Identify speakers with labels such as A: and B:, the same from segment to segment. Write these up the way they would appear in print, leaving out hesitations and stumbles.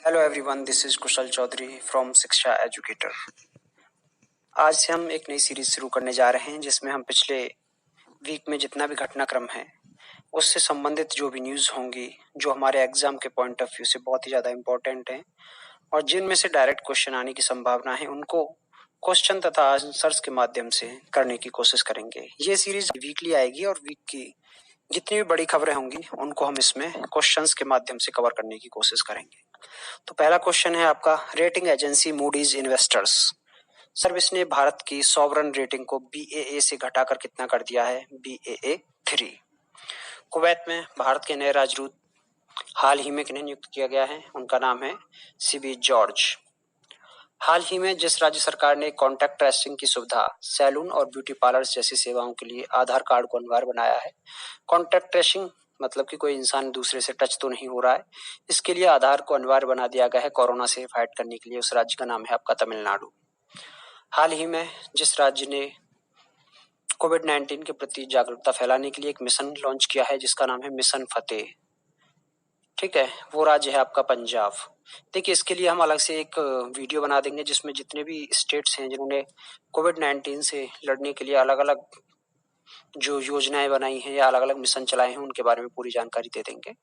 A: Hello everyone, this is Kushal Chaudhary from Shiksha educator. आज से हम एक नई सीरीज शुरू करने जा रहे हैं जिसमें हम पिछले वीक में जितना भी घटनाक्रम है उससे संबंधित जो भी न्यूज़ होंगी, जो हमारे एग्जाम के पॉइंट ऑफ व्यू से बहुत ही ज़्यादा इंपॉर्टेंट हैं और जिनमें से डायरेक्ट क्वेश्चन आने की संभावना है, उनको क्वेश्चन तथा आंसर्स के माध्यम से करने की कोशिश करेंगे। ये सीरीज वीकली आएगी और वीक की जितनी भी बड़ी खबरें होंगी उनको हम इसमें क्वेश्चंस के माध्यम से कवर करने की कोशिश करेंगे। तो पहला क्वेश्चन है आपका, rating agency Moody's investors service ने भारत की सॉवरन रेटिंग को BAA से घटाकर कितना कर दिया है? BAA3। कुवैत में भारत के नए राजदूत हाल ही में किन्हें नियुक्त किया गया है? उनका नाम है CB जॉर्ज। हाल ही में जिस राज्य सरकार ने कॉन्टैक्ट ट्रेसिंग की सुविधा सैलून और ब्यूटी पार्लर्स जैसी सेवाओं के लिए आधार कार्ड को अनिवार्य बनाया है? कॉन्टैक्ट ट्रेसिंग मतलब कि कोई इंसान दूसरे से टच तो नहीं हो रहा है, इसके लिए आधार को अनिवार्य बना दिया गया है कोरोना से फाइट करने के लिए। उस राज्य का नाम है आपका तमिलनाडु। हाल ही में जिस राज्य ने कोविड-19 के प्रति जागरूकता फैलाने के लिए एक मिशन लॉन्च किया है जिसका नाम है मिशन फतेह, ठीक है, वो राज्य है आपका पंजाब। देखिए, इसके लिए हम अलग से एक वीडियो बना देंगे जिसमें जितने भी स्टेट्स हैं जिन्होंने कोविड-19 से लड़ने के लिए अलग अलग जो योजनाएं बनाई हैं या अलग अलग मिशन चलाए हैं उनके बारे में पूरी जानकारी दे देंगे।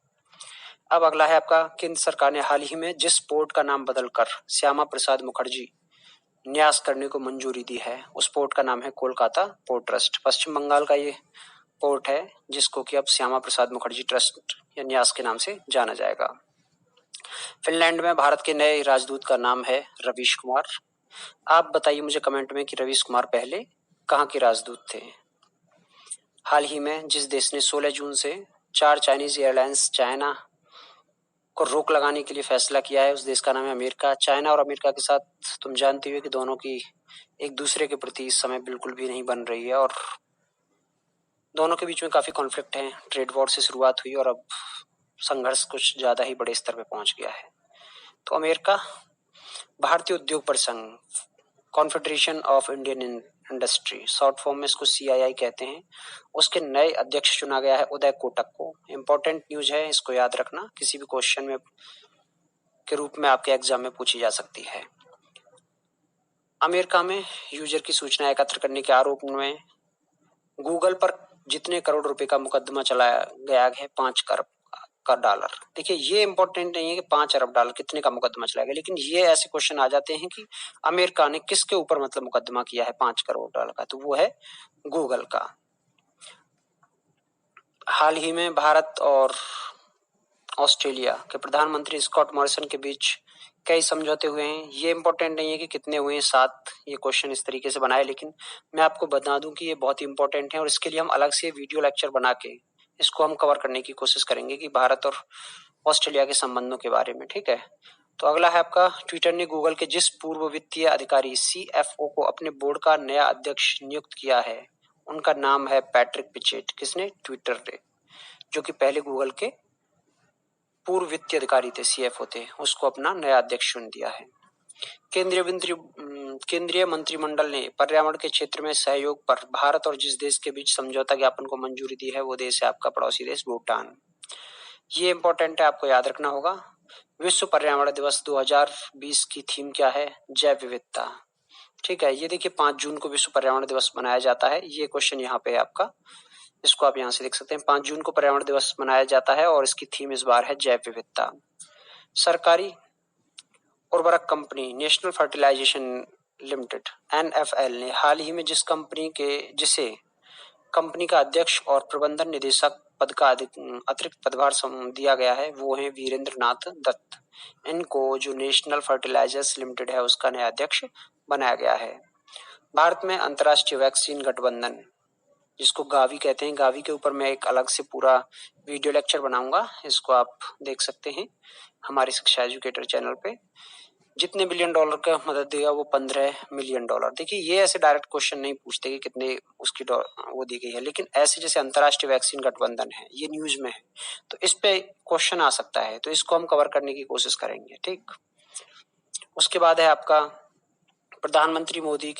A: अब अगला है आपका, केंद्र सरकार ने हाल ही में जिस पोर्ट का नाम बदलकर श्यामा प्रसाद मुखर्जी न्यास करने को मंजूरी दी है, उस पोर्ट का नाम है कोलकाता पोर्ट ट्रस्ट। पश्चिम बंगाल का ये पोर्ट है जिसको कि अब श्यामा प्रसाद मुखर्जी ट्रस्ट या न्यास के नाम से जाना जाएगा। फिनलैंड में भारत के नए राजदूत का नाम है रवीश कुमार। आप बताइए मुझे कमेंट में कि रवीश कुमार पहले कहाँ के राजदूत थे? हाल ही में जिस देश ने 16 जून से 4 चाइनीज एयरलाइंस चाइना को रोक लगाने के लिए फैसला किया है, उस देश का नाम है अमेरिका। चाइना और अमेरिका के साथ तुम जानते हो कि दोनों की एक दूसरे के प्रति इस समय बिल्कुल भी नहीं बन रही है और दोनों के बीच में काफी कॉन्फ्लिक्ट है। ट्रेड वॉर से शुरुआत हुई और अब संघर्ष कुछ ज्यादा ही बड़े स्तर पे पहुंच गया है। तो अमेरिका भारतीय उद्योग परिसंघ, confederation of Indian industry, short form में इसको CII कहते हैं, उसके नए अध्यक्ष चुना गया है उदय कोटक को। इंपॉर्टेंट न्यूज है, इसको याद रखना, किसी भी क्वेश्चन में के रूप में आपके एग्जाम में पूछी जा सकती है। अमेरिका में यूजर की सूचना एकत्र करने के आरोप में गूगल पर जितने करोड़ रुपए का मुकदमा चलाया गया है, 5 करोड़ का डॉलर। देखिए, ये इंपॉर्टेंट नहीं है कि 5 अरब डॉलर कितने का मुकदमा चलाया गया, लेकिन ये ऐसे क्वेश्चन आ जाते हैं कि अमेरिका ने किसके ऊपर मतलब मुकदमा किया है 5 करोड़ डॉलर का, तो वो है गूगल का। हाल ही में भारत और ऑस्ट्रेलिया के प्रधानमंत्री स्कॉट मॉरिसन के बीच कई समझौते हुए हैं। ये इंपॉर्टेंट नहीं है कि कितने हुए हैं, 7, ये क्वेश्चन इस तरीके से बनाए, लेकिन मैं आपको बता दूं कि ये बहुत ही इंपॉर्टेंट है और इसके लिए हम अलग से वीडियो लेक्चर बना के इसको हम कवर करने की कोशिश करेंगे कि भारत और ऑस्ट्रेलिया के संबंधों के बारे में, ठीक है। तो अगला है आपका, ट्विटर ने गूगल के जिस पूर्व वित्तीय अधिकारी CFO को अपने बोर्ड का नया अध्यक्ष नियुक्त किया है, उनका नाम है पैट्रिक पिचेट। किसने? ट्विटर ने, जो कि पहले गूगल के पूर्व वित्तीय अधिकारी थे, CFO थे, उसको अपना नया अध्यक्ष चुन दिया है। केंद्रीय मंत्रिमंडल ने पर्यावरण के क्षेत्र में सहयोग पर भारत और जिस देश के बीच समझौता ज्ञापन को मंजूरी दी है वो देश है आपका पड़ोसी देश भूटान। ये इंपॉर्टेंट है, आपको याद रखना होगा। विश्व पर्यावरण दिवस 2020 की थीम क्या है? जैव विविधता, ठीक है। ये देखिए, 5 जून को विश्व पर्यावरण दिवस मनाया जाता है। ये क्वेश्चन यहाँ पे है आपका, इसको आप यहाँ से देख सकते हैं। 5 जून को पर्यावरण दिवस मनाया जाता है और इसकी थीम इस बार है जैव विविधता। सरकारी उर्वरक company national fertilization limited NFL ने हाल ही में जिसे कंपनी का अध्यक्ष और प्रबंधन निदेशक पद का अतिरिक्त पदभार दिया गया है, वो है वीरेंद्र नाथ दत्त। इनको जो नेशनल फर्टिलाइजर्स लिमिटेड है उसका नया अध्यक्ष बनाया गया है। भारत में अंतर्राष्ट्रीय वैक्सीन गठबंधन, जिसको गावी कहते हैं, गावी के ऊपर मैं एक अलग से पूरा वीडियो लेक्चर बनाऊंगा, इसको आप देख सकते हैं हमारे शिक्षा एजुकेटर चैनल पे। जितने बिलियन डॉलर का मदद देगा वो 15 मिलियन डॉलर। देखिए, ये ऐसे डायरेक्ट क्वेश्चन नहीं पूछते कि कितने उसकी वो दी गई है, लेकिन ऐसे जैसे अंतर्राष्ट्रीय वैक्सीन गठबंधन है, ये न्यूज में है, तो इस पे क्वेश्चन आ सकता है, तो इसको हम कवर करने की कोशिश करेंगे, ठीक। उसके बाद है आपका, प्रधानमंत्री मोदी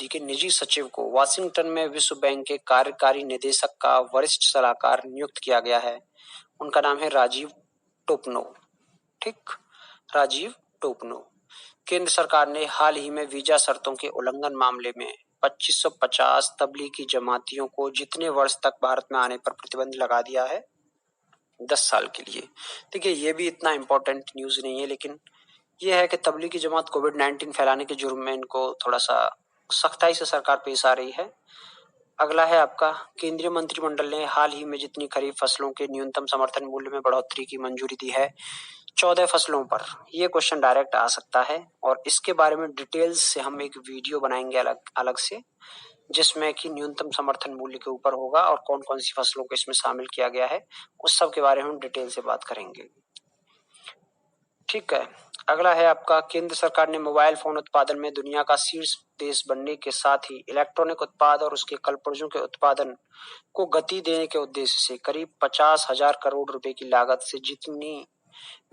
A: के निजी सचिव को वाशिंगटन में विश्व बैंक के कार्यकारी निदेशक का वरिष्ठ सलाहकार नियुक्त किया गया है। उनका नाम है राजीव टोपनो। ठीक, राजीव टोपनो। केंद्र सरकार ने हाल ही में वीजा शर्तों के उल्लंघन मामले में 2550 तबलीगी जमातियों को जितने वर्ष तक भारत में आने पर प्रतिबंध लगा दिया है, 10 साल के लिए। देखिए, ये भी इतना इंपॉर्टेंट न्यूज नहीं है, लेकिन ये है कि तबलीगी जमात कोविड-19 फैलाने के जुर्म में इनको थोड़ा सा सख्ताई से सरकार पेश आ रही है। अगला है आपका, केंद्रीय मंत्रिमंडल ने हाल ही में जितनी खरीफ फसलों के न्यूनतम समर्थन मूल्य में बढ़ोतरी की मंजूरी दी है 14 फसलों पर। ये क्वेश्चन डायरेक्ट आ सकता है और इसके बारे में डिटेल्स से हम एक वीडियो बनाएंगे अलग अलग से, जिसमें कि न्यूनतम समर्थन मूल्य के ऊपर होगा और कौन कौन सी फसलों को इसमें शामिल किया गया है, उस सब के बारे में हम डिटेल से बात करेंगे। ठीक है, अगला है आपका, केंद्र सरकार ने मोबाइल फोन उत्पादन में दुनिया का शीर्ष देश बनने के साथ ही इलेक्ट्रॉनिक उत्पाद और उसके कलपुर्जों के उत्पादन को गति देने के उद्देश्य से करीब 50,000 करोड़ रुपए की लागत से जितनी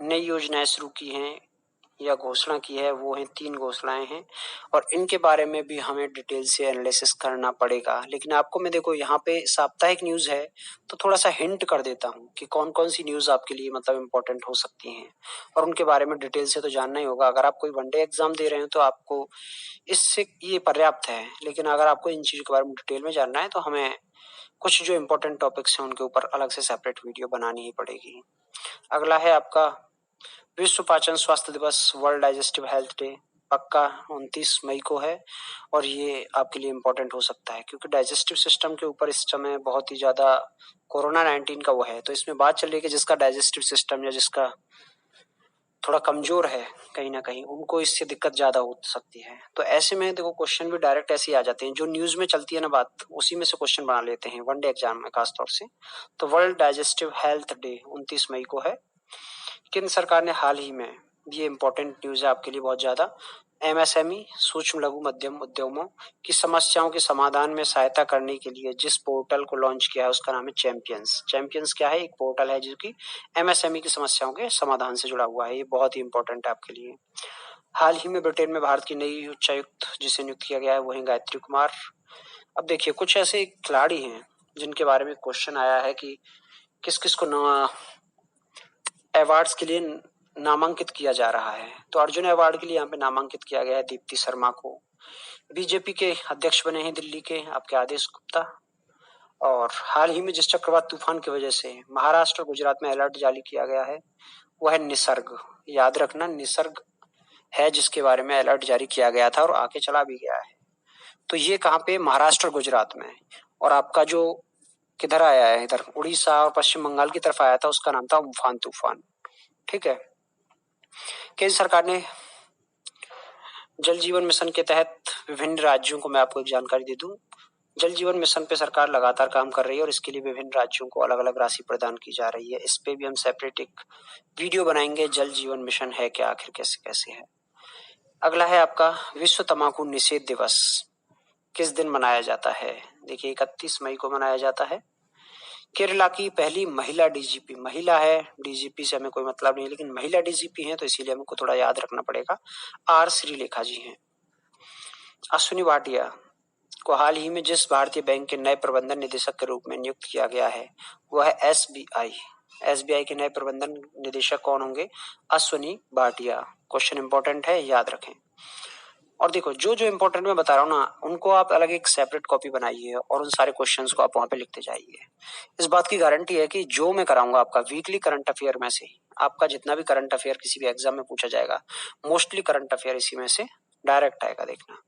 A: नई योजनाएं शुरू की हैं या घोषणा की है, वो हैं 3 घोषणाएं हैं और इनके बारे में भी हमें डिटेल से एनालिसिस करना पड़ेगा। लेकिन आपको मैं देखो यहाँ पे साप्ताहिक न्यूज है तो थोड़ा सा हिंट कर देता हूँ कि कौन कौन सी न्यूज आपके लिए मतलब इम्पोर्टेंट हो सकती हैं और उनके बारे में डिटेल से तो जानना ही होगा। अगर आप कोई वनडे एग्जाम दे रहे हो तो आपको इससे ये पर्याप्त है, लेकिन अगर आपको इन चीजों के बारे में डिटेल में जानना है तो हमें कुछ जो इम्पोर्टेंट टॉपिक्स हैं उनके ऊपर अलग से सेपरेट वीडियो बनानी ही पड़ेगी। अगला है आपका, विश्व पाचन स्वास्थ्य दिवस, वर्ल्ड डाइजेस्टिव हेल्थ डे, पक्का 29 मई को है और ये आपके लिए इम्पोर्टेंट हो सकता है क्योंकि डाइजेस्टिव सिस्टम के ऊपर इस समय बहुत ही ज्यादा कोरोना 19 का वो है, तो इसमें बात चल रही है कि जिसका डाइजेस्टिव सिस्टम या जिसका थोड़ा कमजोर है कहीं ना कहीं, उनको इससे दिक्कत ज्यादा हो सकती है। तो ऐसे में देखो क्वेश्चन भी डायरेक्ट ऐसे ही आ जाते हैं, जो न्यूज में चलती है ना बात, उसी में से क्वेश्चन बना लेते हैं वनडे एग्जाम में खासतौर से। तो वर्ल्ड डाइजेस्टिव हेल्थ डे 29 मई को है। केंद्र सरकार ने हाल ही में, ये इंपॉर्टेंट न्यूज है आपके लिए बहुत ज्यादा, एमएसएमई सूक्ष्म लघु मध्यम उद्यमों की समस्याओं के समाधान में सहायता करने के लिए जिस पोर्टल को लॉन्च किया है उसका नाम है चैंपियंस। चैंपियंस क्या है? एक पोर्टल है जो कि एमएसएमई की समस्याओं के समाधान से जुड़ा हुआ है। ये बहुत ही इंपॉर्टेंट है आपके लिए। हाल ही में ब्रिटेन में भारत की नई उच्चायुक्त जिसे नियुक्त किया गया है वो है गायत्री कुमार। अब देखिए, कुछ ऐसे खिलाड़ी हैं जिनके बारे में क्वेश्चन आया है कि किस किस को अवार्ड्स के लिए नामांकित किया जा रहा है। तो अर्जुन अवार्ड के लिए यहाँ पे नामांकित किया गया है दीप्ति शर्मा को। बीजेपी के अध्यक्ष बने हैं दिल्ली के आपके आदेश गुप्ता। और हाल ही में जिस चक्रवात तूफान की वजह से महाराष्ट्र और गुजरात में अलर्ट जारी किया गया है वह है निसर्ग। याद रखना, निसर्ग है जिसके बारे में अलर्ट जारी किया गया था और आके चला भी गया है। तो ये कहाँ पे? महाराष्ट्र और गुजरात में। और आपका जो किधर आया है, इधर उड़ीसा और पश्चिम बंगाल की तरफ आया था, उसका नाम था उम्फान तूफान। ठीक है, केंद्र सरकार ने जल जीवन मिशन के तहत विभिन्न राज्यों को, मैं आपको एक जानकारी दे दूं, जल जीवन मिशन पे सरकार लगातार काम कर रही है और इसके लिए विभिन्न राज्यों को अलग अलग राशि प्रदान की जा रही है। इस पे भी हम सेपरेट एक वीडियो बनाएंगे, जल जीवन मिशन है क्या, आखिर कैसे कैसे है। अगला है आपका, विश्व तंबाकू निषेध दिवस किस दिन मनाया जाता है? देखिए, 31 मई को मनाया जाता है। केरला की पहली महिला डीजीपी, महिला है, डीजीपी से हमें कोई मतलब नहीं, लेकिन महिला डीजीपी है तो इसीलिए हमको थोड़ा याद रखना पड़ेगा, आर श्रीलेखा जी हैं। अश्विनी भाटिया को हाल ही में जिस भारतीय बैंक के नए प्रबंधन निदेशक के रूप में नियुक्त किया गया है वह है एसबीआई। एसबीआई के नए प्रबंधन निदेशक कौन होंगे? अश्विनी भाटिया। क्वेश्चन इंपॉर्टेंट है, याद रखें। और देखो, जो जो इंपॉर्टेंट मैं बता रहा हूँ ना, उनको आप अलग एक सेपरेट कॉपी बनाइए और उन सारे क्वेश्चंस को आप वहां पे लिखते जाइए। इस बात की गारंटी है कि जो मैं कराऊंगा आपका वीकली करंट अफेयर में से, आपका जितना भी करंट अफेयर किसी भी एग्जाम में पूछा जाएगा, मोस्टली करंट अफेयर इसी में से डायरेक्ट आएगा, देखना।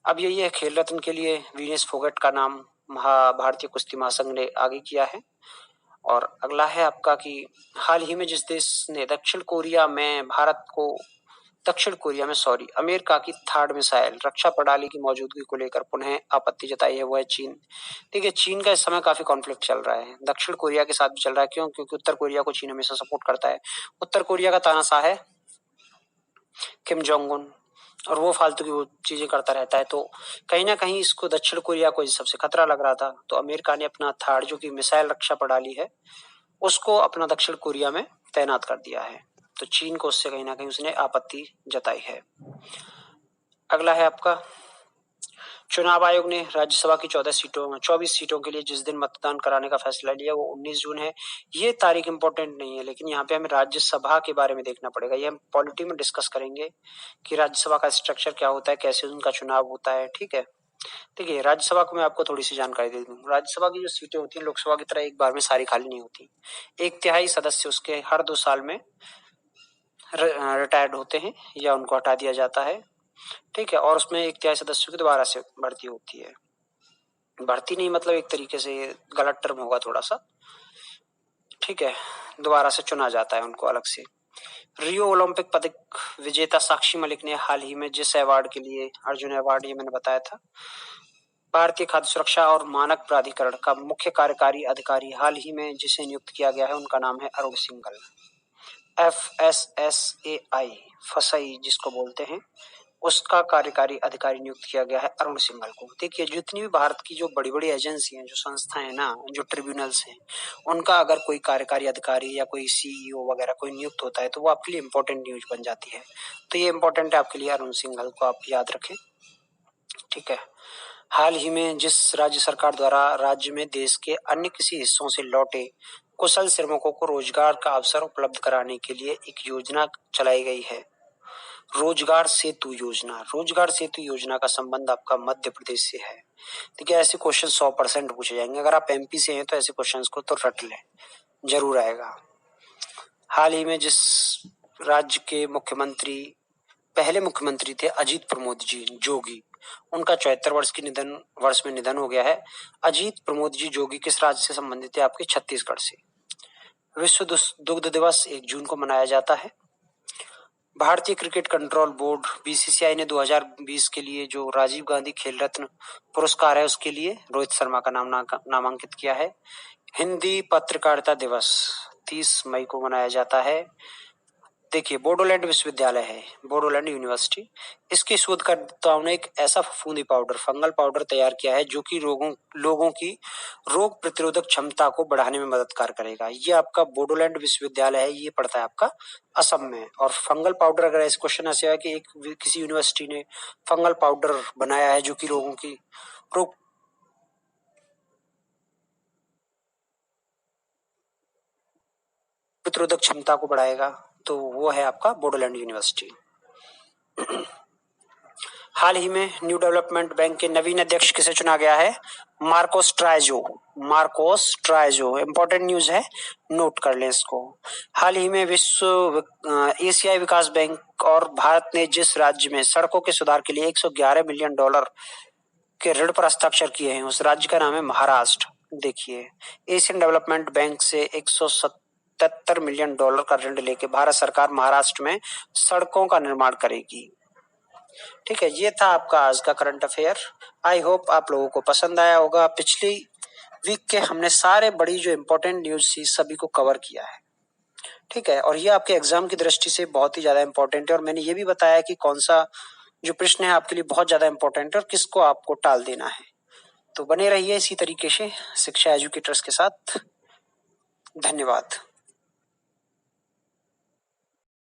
A: अब यही है, खेल रत्न के लिए वीनेस फोगट का नाम भारतीय कुश्ती महासंघ ने आगे किया है। और अगला है आपका कि हाल ही में जिस देश ने दक्षिण कोरिया में अमेरिका की थर्ड मिसाइल रक्षा प्रणाली की मौजूदगी को लेकर पुनः आपत्ति जताई है वो है चीन। देखिए, चीन का इस समय काफी कॉन्फ्लिक्ट चल रहा है, दक्षिण कोरिया के साथ भी चल रहा है। क्यों? क्योंकि उत्तर कोरिया को चीन हमेशा सपोर्ट करता है। उत्तर कोरिया का तानाशाह है किम जोंग उन और वो फालतू की वो चीजें करता रहता है। तो कहीं ना कहीं इसको दक्षिण कोरिया को सबसे खतरा लग रहा था, तो अमेरिका ने अपना थर्ड जो कि मिसाइल रक्षा प्रणाली है उसको अपना दक्षिण कोरिया में तैनात कर दिया है। तो चीन को उससे कहीं ना कहीं उसने आपत्ति जताई है। अगला है आपका, चुनाव आयोग ने राज्यसभा की 24 सीटों के लिए जिस दिन मतदान कराने का फैसला लिया वो 19 जून है। ये तारीख इंपॉर्टेंट नहीं है, लेकिन यहाँ पे हमें राज्यसभा के बारे में देखना पड़ेगा। ये हम पॉलिटी में डिस्कस करेंगे कि राज्यसभा का स्ट्रक्चर क्या होता है, कैसे उनका चुनाव होता है। ठीक है, देखिए राज्यसभा को मैं आपको थोड़ी सी जानकारी दे दूं। राज्यसभा की जो सीटें होती हैं लोकसभा की तरह एक बार में सारी खाली नहीं होती। 1/3 सदस्य उसके हर 2 साल में रिटायर्ड होते हैं या उनको हटा दिया जाता है। ठीक है, और उसमें 1/3 सदस्यों की दोबारा से भर्ती होती है। भर्ती नहीं मतलब एक तरीके से गलत टर्म होगा थोड़ा सा। ठीक है, दोबारा से चुना जाता है उनको अलग से। रियो ओलंपिक पदक विजेता साक्षी मलिक ने हाल ही में जिस अवार्ड के लिए अर्जुन अवार्ड, ये मैंने बताया था। भारतीय खाद्य सुरक्षा और मानक प्राधिकरण का मुख्य कार्यकारी अधिकारी हाल ही में जिसे नियुक्त किया गया है उनका नाम है अरुण सिंघल। FSSAI फसाई जिसको बोलते हैं, उसका कार्यकारी अधिकारी नियुक्त किया गया है अरुण सिंघल को। देखिए जितनी भी भारत की जो बड़ी बड़ी एजेंसी हैं, जो संस्थाएं हैं ना, जो ट्रिब्यूनल्स हैं, उनका अगर कोई कार्यकारी अधिकारी या कोई CEO वगैरह कोई नियुक्त होता है तो वो आपके लिए इंपॉर्टेंट न्यूज बन जाती है। तो ये इंपॉर्टेंट है आपके लिए, अरुण सिंघल को आप याद रखें। ठीक है, हाल ही में जिस राज्य सरकार द्वारा राज्य में देश के अन्य किसी हिस्सों से लौटे कुशल श्रमिकों को रोजगार का अवसर उपलब्ध कराने के लिए एक योजना चलाई गई है, रोजगार सेतु योजना। रोजगार सेतु योजना का संबंध आपका मध्य प्रदेश से है। देखिए ऐसे क्वेश्चन 100% पूछे जाएंगे। अगर आप MP से हैं तो ऐसे क्वेश्चंस को तो रट लें, जरूर आएगा। हाल ही में जिस राज्य के मुख्यमंत्री, पहले मुख्यमंत्री थे अजीत प्रमोद जी जोगी, उनका 74 वर्ष में निधन हो गया है। अजीत प्रमोद जी जोगी किस राज्य से संबंधित है? आपके छत्तीसगढ़ से। विश्व दुग्ध दिवस 1 जून को मनाया जाता है। भारतीय क्रिकेट कंट्रोल बोर्ड BCCI ने 2020 के लिए जो राजीव गांधी खेल रत्न पुरस्कार है उसके लिए रोहित शर्मा का नाम नामांकित किया है। हिंदी पत्रकारिता दिवस 30 मई को मनाया जाता है। देखिए बोडोलैंड विश्वविद्यालय है, बोडोलैंड यूनिवर्सिटी, इसके शोधकर्ताओं ने एक ऐसा फफूंदी पाउडर, फंगल पाउडर तैयार किया है जो कि लोगों की रोग प्रतिरोधक क्षमता को बढ़ाने में मददगार करेगा। ये आपका बोडोलैंड विश्वविद्यालय है, ये पड़ता है आपका असम में। और फंगल पाउडर, अगर ऐसे क्वेश्चन ऐसे है कि किसी यूनिवर्सिटी ने फंगल पाउडर बनाया है जो कि लोगों की रोग प्रतिरोधक क्षमता को बढ़ाएगा, तो वो है आपका बोडोलैंड यूनिवर्सिटी। हाल ही में न्यू डेवलपमेंट बैंक के नवीन अध्यक्ष किसे चुना गया है? मार्कोस ट्राइजो। मार्कोस ट्राइजो इंपॉर्टेंट न्यूज है, नोट कर लें इसको। हाल ही में एशियाई विकास बैंक और भारत ने जिस राज्य में सड़कों के सुधार के लिए $111 मिलियन के ऋण पर हस्ताक्षर किए हैं उस राज्य का नाम है महाराष्ट्र। देखिए एशियन डेवलपमेंट बैंक से $177 मिलियन का ऋण लेके भारत सरकार महाराष्ट्र में सड़कों का निर्माण करेगी। ठीक है, ये था आपका आज का करंट अफेयर। आई होप आप लोगों को पसंद आया होगा। पिछली वीक के हमने सारे बड़ी जो इंपॉर्टेंट न्यूज थी सभी को कवर किया है। ठीक है, और ये आपके एग्जाम की दृष्टि से बहुत ही ज्यादा इंपॉर्टेंट है, और मैंने ये भी बताया कि कौन सा जो प्रश्न है आपके लिए बहुत ज्यादा इंपॉर्टेंट है और किसको आपको टाल देना है। तो बने रहिए इसी तरीके से शिक्षा एजुकेटर्स के साथ। धन्यवाद।